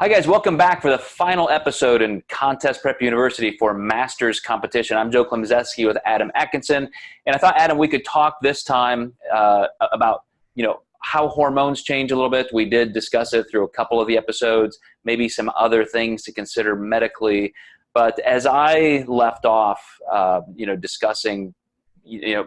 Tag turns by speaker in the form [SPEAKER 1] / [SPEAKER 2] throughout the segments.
[SPEAKER 1] Hi guys, welcome back for the final episode in Contest Prep University for Masters Competition. I'm Joe Klemczewski with Adam Atkinson, and I thought, Adam, we could talk this time about, how hormones change a little bit. We did discuss it through a couple of the episodes, maybe some other things to consider medically. But as I left off, discussing,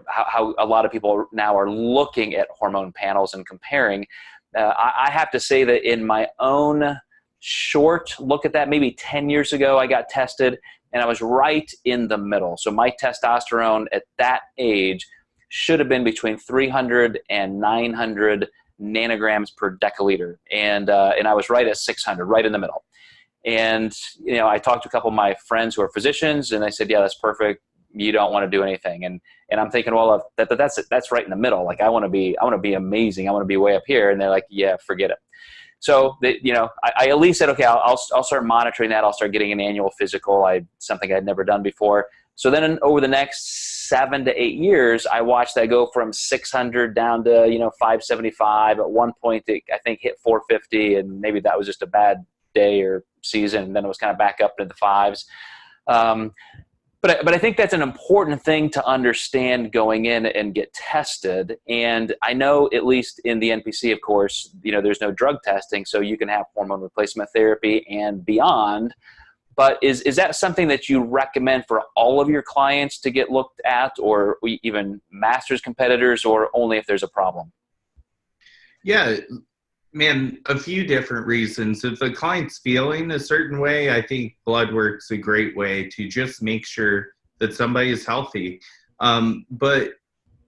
[SPEAKER 1] how a lot of people now are looking at hormone panels and comparing, I have to say that in my own short look at that, maybe 10 years ago, I got tested and I was right in the middle. So my testosterone at that age should have been between 300 and 900 nanograms per deciliter. And I was right at 600, right in the middle. And, I talked to a couple of my friends who are physicians and they said, yeah, that's perfect. You don't want to do anything. And I'm thinking, well, that's right in the middle. Like I want to be amazing. I want to be way up here. And they're like, yeah, forget it. So, I at least said, okay, I'll start monitoring that. I'll start getting an annual physical. Something I'd never done before. So then over the next 7 to 8 years, I watched that go from 600 down to, 575. At one point, it, I think, hit 450, and maybe that was just a bad day or season. And then it was kind of back up to the fives. But I think that's an important thing to understand going in and get tested. And I know, at least in the NPC, of course, there's no drug testing, so you can have hormone replacement therapy and beyond. But is that something that you recommend for all of your clients to get looked at, or even masters competitors, or only if there's a problem?
[SPEAKER 2] Yeah, man, a few different reasons. If a client's feeling a certain way, I think blood work's a great way to just make sure that somebody is healthy. But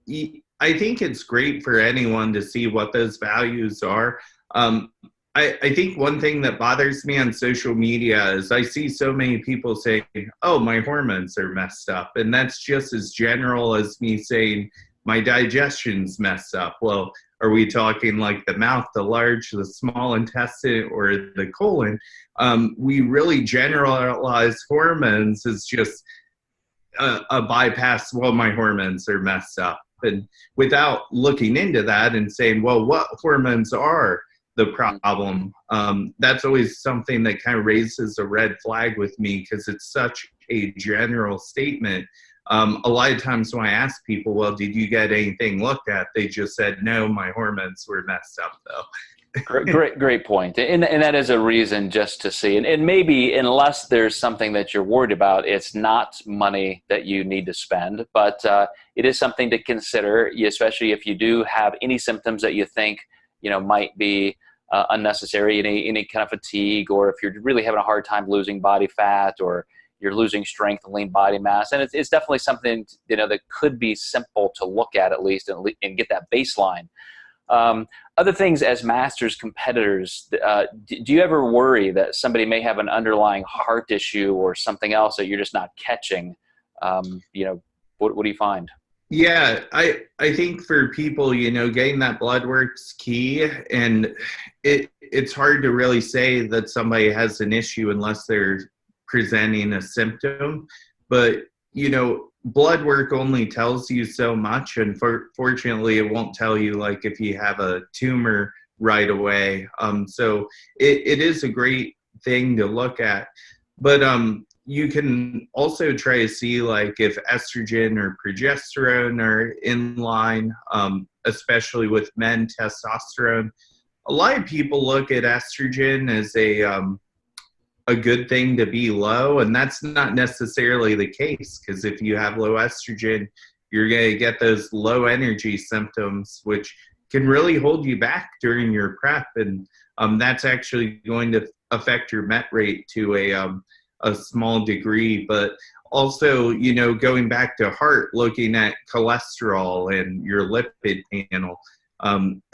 [SPEAKER 2] I think it's great for anyone to see what those values are. I think one thing that bothers me on social media is I see so many people saying, oh, my hormones are messed up. And that's just as general as me saying my digestion's messed up. Well, are we talking like the mouth, the large, the small intestine, or the colon? We really generalize hormones as just a bypass, well, my hormones are messed up. And without looking into that and saying, well, what hormones are the problem? That's always something that kind of raises a red flag with me, because it's such a general statement. A lot of times when I ask people, well, did you get anything looked at? They just said, no, my hormones were messed up though.
[SPEAKER 1] Great point. And that is a reason just to see. And maybe unless there's something that you're worried about, it's not money that you need to spend, but it is something to consider, especially if you do have any symptoms that you think, might be unnecessary, any kind of fatigue, or if you're really having a hard time losing body fat, or you're losing strength and lean body mass. And it's definitely something, that could be simple to look at least, and get that baseline. Other things as masters competitors, do you ever worry that somebody may have an underlying heart issue or something else that you're just not catching? What do you find?
[SPEAKER 2] Yeah, I think for people, getting that blood work's key, and it's hard to really say that somebody has an issue unless they're presenting a symptom. But, blood work only tells you so much, and fortunately it won't tell you like if you have a tumor right away. So it is a great thing to look at. But you can also try to see like if estrogen or progesterone are in line, especially with men, testosterone. A lot of people look at estrogen as a good thing to be low, and that's not necessarily the case, because if you have low estrogen, you're going to get those low energy symptoms, which can really hold you back during your prep, and that's actually going to affect your met rate to a small degree. But also, going back to heart, looking at cholesterol and your lipid panel,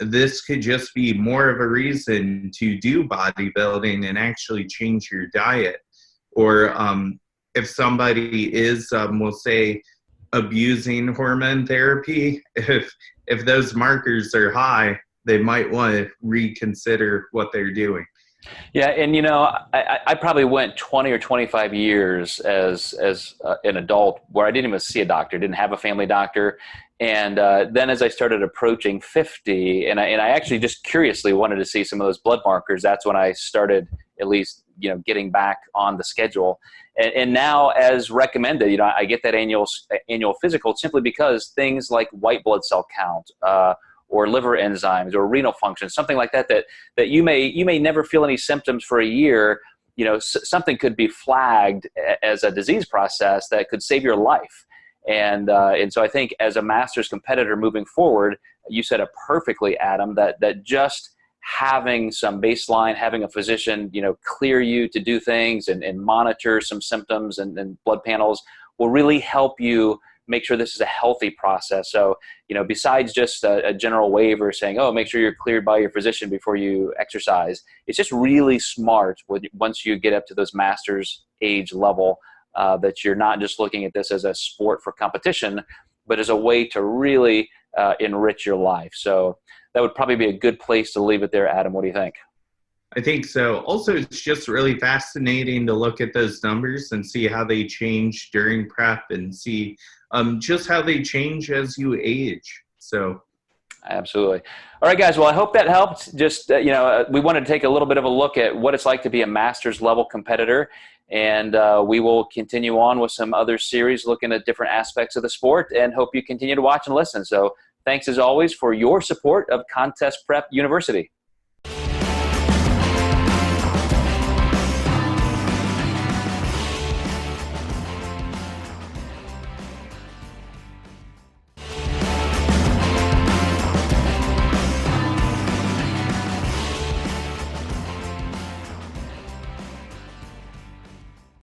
[SPEAKER 2] this could just be more of a reason to do bodybuilding and actually change your diet. Or if somebody is, we'll say, abusing hormone therapy, if those markers are high, they might want to reconsider what they're doing.
[SPEAKER 1] Yeah, and I probably went 20 or 25 years as an adult where I didn't even see a doctor, didn't have a family doctor. And then as I started approaching 50, and I actually just curiously wanted to see some of those blood markers, that's when I started at least, getting back on the schedule. And now, as recommended, I get that annual physical simply because things like white blood cell count, or liver enzymes, or renal function, something like that you may never feel any symptoms for a year. Something could be flagged as a disease process that could save your life. And so I think as a Masters competitor moving forward, you said it perfectly, Adam, that just having some baseline, having a physician, clear you to do things and monitor some symptoms and blood panels will really help you make sure this is a healthy process. So, besides just a general waiver saying, oh, make sure you're cleared by your physician before you exercise, it's just really smart once you get up to those Masters age level, that you're not just looking at this as a sport for competition, but as a way to really enrich your life. So that would probably be a good place to leave it there, Adam. What do you think?
[SPEAKER 2] I think so. Also, it's just really fascinating to look at those numbers and see how they change during prep and see just how they change as you age. So,
[SPEAKER 1] absolutely. All right, guys. Well, I hope that helped. Just, we wanted to take a little bit of a look at what it's like to be a Masters level competitor. And we will continue on with some other series looking at different aspects of the sport, and hope you continue to watch and listen. So thanks as always for your support of Contest Prep University.